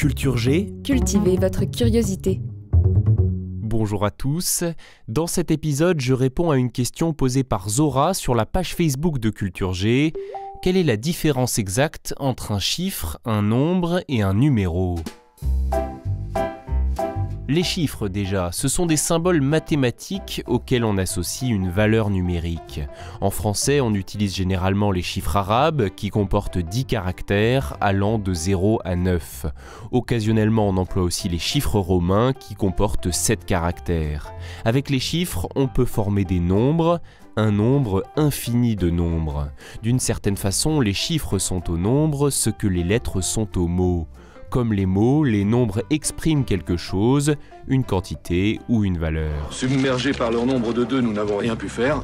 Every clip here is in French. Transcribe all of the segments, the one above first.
Culture G. Cultivez votre curiosité. Bonjour à tous. Dans cet épisode, je réponds à une question posée par Zora sur la page Facebook de Culture G. Quelle est la différence exacte entre un chiffre, un nombre et un numéro ? Les chiffres déjà, ce sont des symboles mathématiques auxquels on associe une valeur numérique. En français, on utilise généralement les chiffres arabes qui comportent 10 caractères allant de 0 à 9. Occasionnellement, on emploie aussi les chiffres romains qui comportent 7 caractères. Avec les chiffres, on peut former des nombres, un nombre infini de nombres. D'une certaine façon, les chiffres sont aux nombres ce que les lettres sont aux mots. Comme les mots, les nombres expriment quelque chose, une quantité ou une valeur. Submergés par leur nombre de 2, nous n'avons rien pu faire.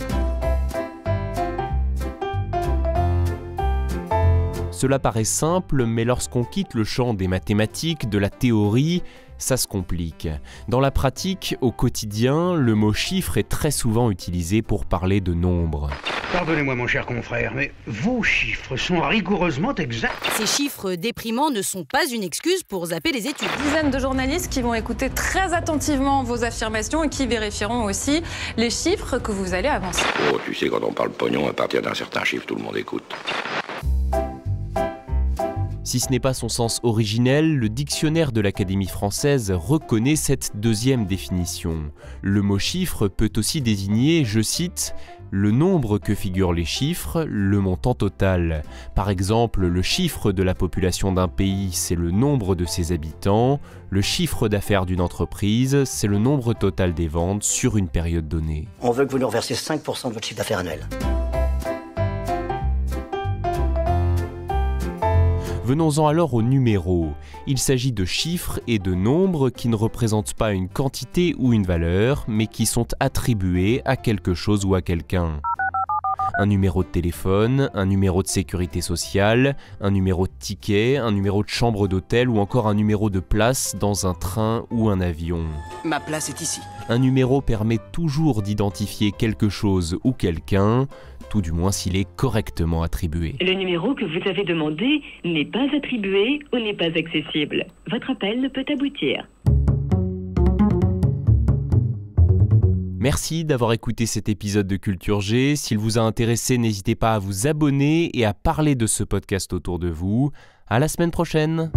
Cela paraît simple, mais lorsqu'on quitte le champ des mathématiques, de la théorie, ça se complique. Dans la pratique, au quotidien, le mot chiffre est très souvent utilisé pour parler de nombres. Pardonnez-moi mon cher confrère, mais vos chiffres sont rigoureusement exacts. Ces chiffres déprimants ne sont pas une excuse pour zapper les études. Dizaines de journalistes qui vont écouter très attentivement vos affirmations et qui vérifieront aussi les chiffres que vous allez avancer. Oh, tu sais, quand on parle pognon, à partir d'un certain chiffre, tout le monde écoute. Si ce n'est pas son sens originel, le dictionnaire de l'Académie française reconnaît cette deuxième définition. Le mot chiffre peut aussi désigner, je cite, le nombre que figurent les chiffres, le montant total. Par exemple, le chiffre de la population d'un pays, c'est le nombre de ses habitants. Le chiffre d'affaires d'une entreprise, c'est le nombre total des ventes sur une période donnée. On veut que vous nous reversiez 5% de votre chiffre d'affaires annuel. Venons-en alors aux numéros. Il s'agit de chiffres et de nombres qui ne représentent pas une quantité ou une valeur, mais qui sont attribués à quelque chose ou à quelqu'un. Un numéro de téléphone, un numéro de sécurité sociale, un numéro de ticket, un numéro de chambre d'hôtel ou encore un numéro de place dans un train ou un avion. Ma place est ici. Un numéro permet toujours d'identifier quelque chose ou quelqu'un, tout du moins s'il est correctement attribué. Le numéro que vous avez demandé n'est pas attribué ou n'est pas accessible. Votre appel ne peut aboutir. Merci d'avoir écouté cet épisode de Culture G. S'il vous a intéressé, n'hésitez pas à vous abonner et à parler de ce podcast autour de vous. À la semaine prochaine.